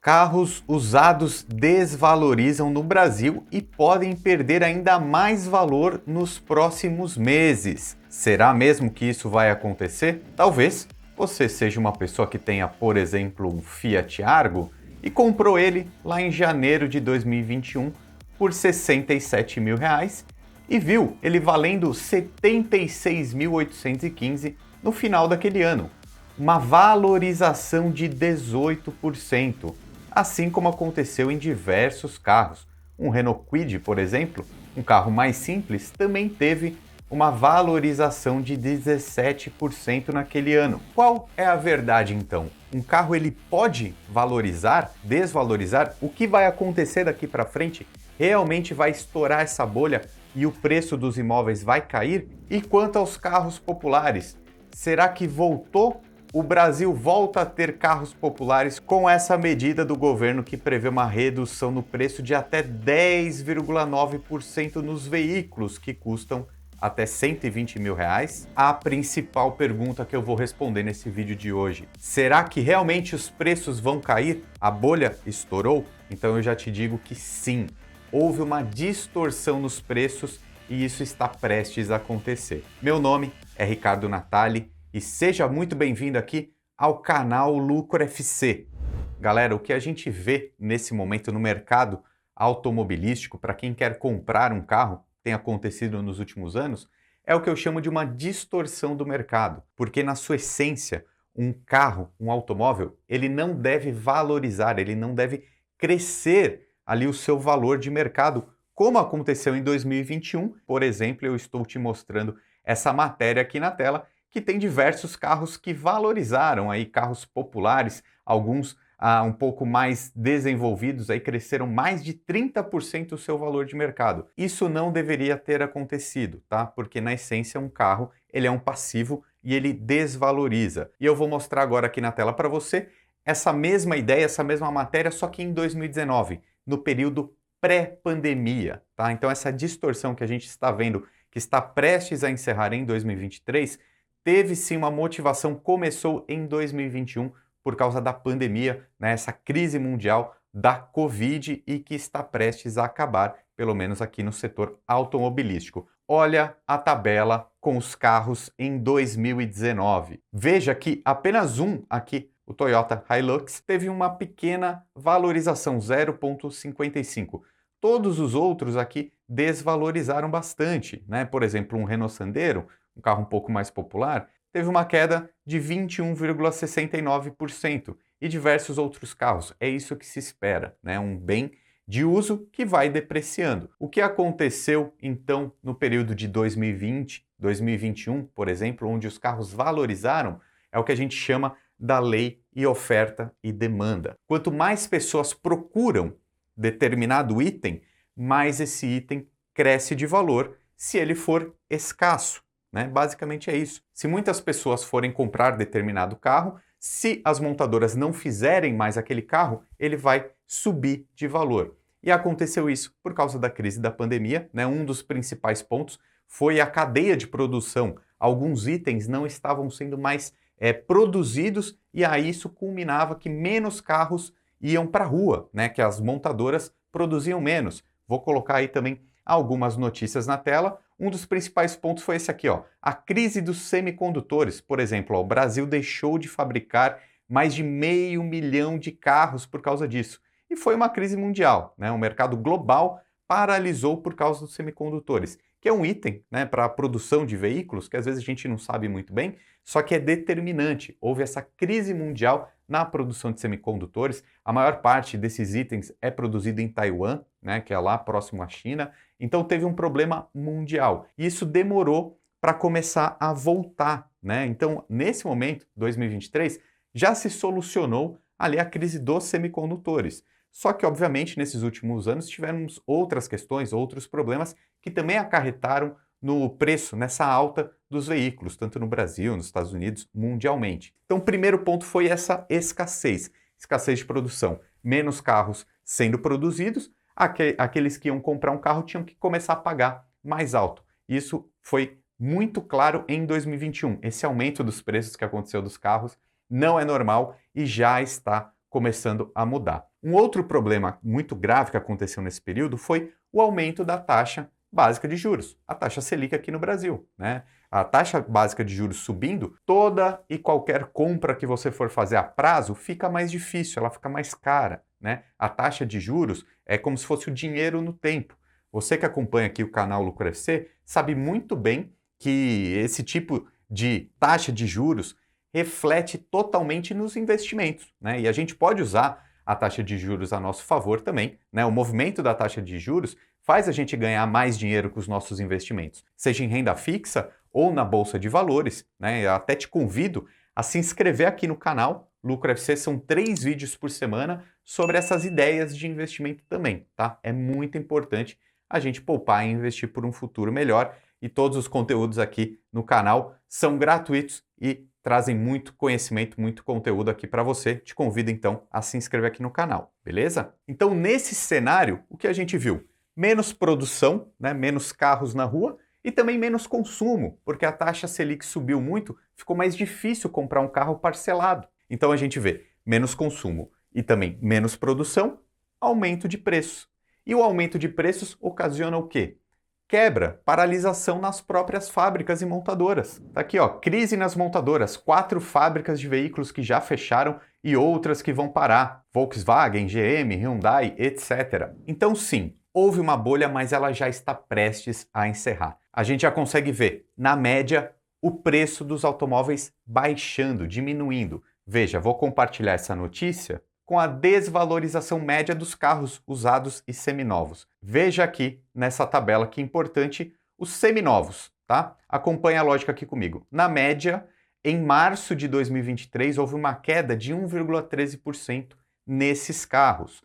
Carros usados desvalorizam no Brasil e podem perder ainda mais valor nos próximos meses. Será mesmo que isso vai acontecer? Talvez você seja uma pessoa que tenha, por exemplo, um Fiat Argo e comprou ele lá em janeiro de 2021 por R$ 67 mil e viu ele valendo R$ 76.815 no final daquele ano. Uma valorização de 18%. Assim como aconteceu em diversos carros. Um Renault Kwid, por exemplo, um carro mais simples, também teve uma valorização de 17% naquele ano. Qual é a verdade então? Um carro ele pode valorizar, desvalorizar? O que vai acontecer daqui para frente? Realmente vai estourar essa bolha e o preço dos imóveis vai cair? E quanto aos carros populares? Será que voltou? O Brasil volta a ter carros populares com essa medida do governo que prevê uma redução no preço de até 10,9% nos veículos que custam até R$ 120 mil? A principal pergunta que eu vou responder nesse vídeo de hoje: será que realmente os preços vão cair? A bolha estourou? Então eu já te digo que sim, houve uma distorção nos preços e isso está prestes a acontecer. Meu nome é Ricardo Natali e seja muito bem-vindo aqui ao canal Lucro FC. Galera, o que a gente vê nesse momento no mercado automobilístico, para quem quer comprar um carro, tem acontecido nos últimos anos, é o que eu chamo de uma distorção do mercado. Porque na sua essência, um carro, um automóvel, ele não deve valorizar, ele não deve crescer ali o seu valor de mercado, como aconteceu em 2021. Por exemplo, eu estou te mostrando essa matéria aqui na tela, que tem diversos carros que valorizaram aí, carros populares, alguns um pouco mais desenvolvidos, aí cresceram mais de 30% o seu valor de mercado. Isso não deveria ter acontecido, tá? Porque na essência um carro, ele é um passivo e ele desvaloriza. E eu vou mostrar agora aqui na tela para você essa mesma ideia, essa mesma matéria, só que em 2019, no período pré-pandemia, tá? Então essa distorção que a gente está vendo, que está prestes a encerrar em 2023, teve sim uma motivação, começou em 2021 por causa da pandemia, né, essa crise mundial da Covid e que está prestes a acabar, pelo menos aqui no setor automobilístico. Olha a tabela com os carros em 2019. Veja que apenas um aqui, o Toyota Hilux, teve uma pequena valorização, 0,55. Todos os outros aqui desvalorizaram bastante, né? Por exemplo, um Renault Sandero, um carro um pouco mais popular, teve uma queda de 21,69% e diversos outros carros. É isso que se espera, né? Um bem de uso que vai depreciando. O que aconteceu então no período de 2020, 2021, por exemplo, onde os carros valorizaram, é o que a gente chama da lei e oferta e demanda. Quanto mais pessoas procuram determinado item, mais esse item cresce de valor se ele for escasso, né? Basicamente é isso. Se muitas pessoas forem comprar determinado carro, se as montadoras não fizerem mais aquele carro, ele vai subir de valor. E aconteceu isso por causa da crise da pandemia, né? Um dos principais pontos foi a cadeia de produção. Alguns itens não estavam sendo mais produzidos e aí isso culminava que menos carros iam para a rua, né? Que as montadoras produziam menos. Vou colocar aí também algumas notícias na tela. Um dos principais pontos foi esse aqui, ó. A crise dos semicondutores. Por exemplo, ó, o Brasil deixou de fabricar mais de 500 mil de carros por causa disso. E foi uma crise mundial, né? O mercado global paralisou por causa dos semicondutores, que é um item, né, para a produção de veículos que às vezes a gente não sabe muito bem, só que é determinante. Houve essa crise mundial na produção de semicondutores. A maior parte desses itens é produzido em Taiwan, né, que é lá próximo à China. Então teve um problema mundial. E isso demorou para começar a voltar, né? Então, nesse momento, 2023, já se solucionou ali a crise dos semicondutores. Só que, obviamente, nesses últimos anos tivemos outras questões, outros problemas que também acarretaram no preço, nessa alta dos veículos, tanto no Brasil, nos Estados Unidos, mundialmente. Então, o primeiro ponto foi essa escassez de produção. Menos carros sendo produzidos, aqueles que iam comprar um carro tinham que começar a pagar mais alto. Isso foi muito claro em 2021. Esse aumento dos preços que aconteceu dos carros não é normal e já está começando a mudar. Um outro problema muito grave que aconteceu nesse período foi o aumento da taxa básica de juros, a taxa Selic aqui no Brasil, né? A taxa básica de juros subindo, toda e qualquer compra que você for fazer a prazo fica mais difícil, ela fica mais cara, né? A taxa de juros é como se fosse o dinheiro no tempo. Você que acompanha aqui o canal Lucro FC sabe muito bem que esse tipo de taxa de juros reflete totalmente nos investimentos, né? E a gente pode usar a taxa de juros a nosso favor também, né? O movimento da taxa de juros faz a gente ganhar mais dinheiro com os nossos investimentos, seja em renda fixa ou na bolsa de valores, né? Eu até te convido a se inscrever aqui no canal Lucro FC, são 3 vídeos por semana sobre essas ideias de investimento também, tá? É muito importante a gente poupar e investir por um futuro melhor, e todos os conteúdos aqui no canal são gratuitos e trazem muito conhecimento, muito conteúdo aqui para você. Te convido então a se inscrever aqui no canal, beleza? Então, nesse cenário, o que a gente viu? Menos produção, né? Menos carros na rua e também menos consumo, porque a taxa Selic subiu muito, ficou mais difícil comprar um carro parcelado. Então a gente vê menos consumo e também menos produção, aumento de preços. E o aumento de preços ocasiona o quê? Quebra, paralisação nas próprias fábricas e montadoras. Tá aqui, ó, crise nas montadoras, 4 fábricas de veículos que já fecharam e outras que vão parar. Volkswagen, GM, Hyundai, etc. Então sim, houve uma bolha, mas ela já está prestes a encerrar. A gente já consegue ver, na média, o preço dos automóveis baixando, diminuindo. Veja, vou compartilhar essa notícia com a desvalorização média dos carros usados e seminovos. Veja aqui nessa tabela que é importante os seminovos, tá? Acompanhe a lógica aqui comigo. Na média, em março de 2023, houve uma queda de 1,13% nesses carros.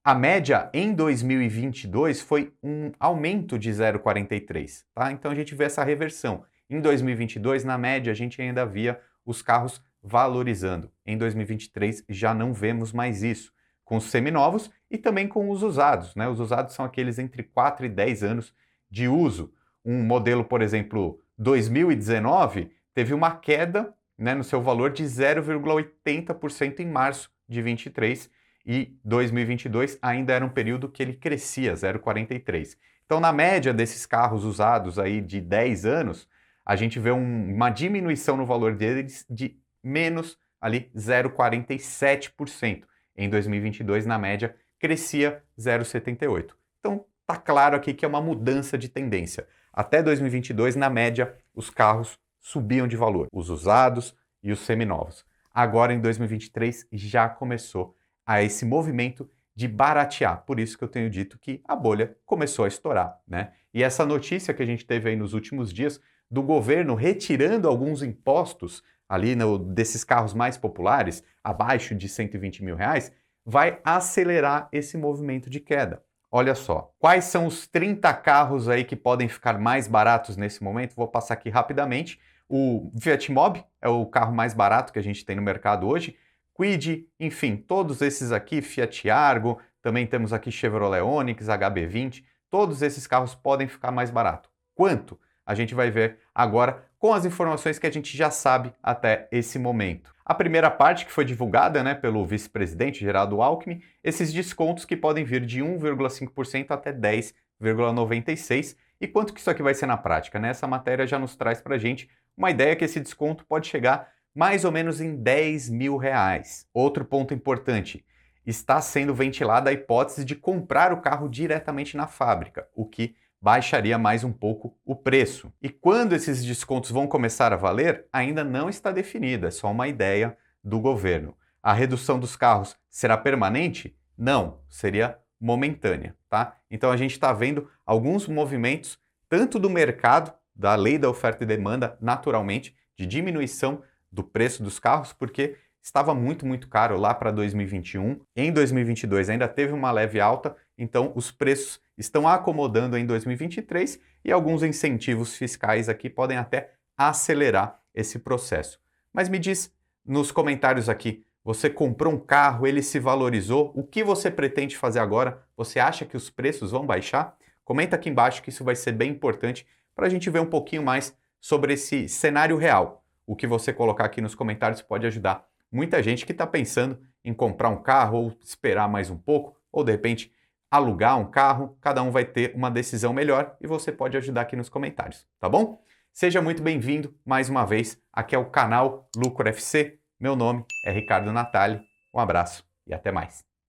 A média em 2022 foi um aumento de 0,43%, tá? Então a gente vê essa reversão. Em 2022, na média, a gente ainda via os carros valorizando. Em 2023 já não vemos mais isso, com os seminovos e também com os usados, né? Os usados são aqueles entre 4 e 10 anos de uso. Um modelo, por exemplo, 2019, teve uma queda, né, no seu valor de 0,80% em março de 23 e 2022 ainda era um período que ele crescia, 0,43%. Então, na média desses carros usados aí de 10 anos, a gente vê uma diminuição no valor deles de menos ali 0,47%. Em 2022, na média, crescia 0,78%. Então, tá claro aqui que é uma mudança de tendência. Até 2022, na média, os carros subiam de valor, os usados e os seminovos. Agora, em 2023, já começou a esse movimento de baratear. Por isso que eu tenho dito que a bolha começou a estourar, né? E essa notícia que a gente teve aí nos últimos dias do governo retirando alguns impostos ali desses carros mais populares, abaixo de 120 mil reais, vai acelerar esse movimento de queda. Olha só, quais são os 30 carros aí que podem ficar mais baratos nesse momento? Vou passar aqui rapidamente. O Fiat Mobi é o carro mais barato que a gente tem no mercado hoje. Kwid, enfim, todos esses aqui, Fiat Argo, também temos aqui Chevrolet Onix, HB20, todos esses carros podem ficar mais barato. Quanto? A gente vai ver agora com as informações que a gente já sabe até esse momento. A primeira parte que foi divulgada, né, pelo vice-presidente Geraldo Alckmin, esses descontos que podem vir de 1,5% até 10,96%. E quanto que isso aqui vai ser na prática, né? Essa matéria já nos traz para a gente uma ideia que esse desconto pode chegar mais ou menos em 10 mil reais. Outro ponto importante, está sendo ventilada a hipótese de comprar o carro diretamente na fábrica, o que baixaria mais um pouco o preço. E quando esses descontos vão começar a valer, ainda não está definido, é só uma ideia do governo. A redução dos carros será permanente? Não, seria momentânea, tá? Então a gente está vendo alguns movimentos, tanto do mercado, da lei da oferta e demanda, naturalmente, de diminuição do preço dos carros, porque estava muito caro lá para 2021. Em 2022 ainda teve uma leve alta, então os preços estão acomodando em 2023 e alguns incentivos fiscais aqui podem até acelerar esse processo. Mas me diz nos comentários aqui, você comprou um carro, ele se valorizou, o que você pretende fazer agora? Você acha que os preços vão baixar? Comenta aqui embaixo que isso vai ser bem importante para a gente ver um pouquinho mais sobre esse cenário real. O que você colocar aqui nos comentários pode ajudar muita gente que está pensando em comprar um carro ou esperar mais um pouco, ou de repente alugar um carro, cada um vai ter uma decisão melhor e você pode ajudar aqui nos comentários, tá bom? Seja muito bem-vindo mais uma vez aqui ao canal Lucro FC. Meu nome é Ricardo Natali. Um abraço e até mais.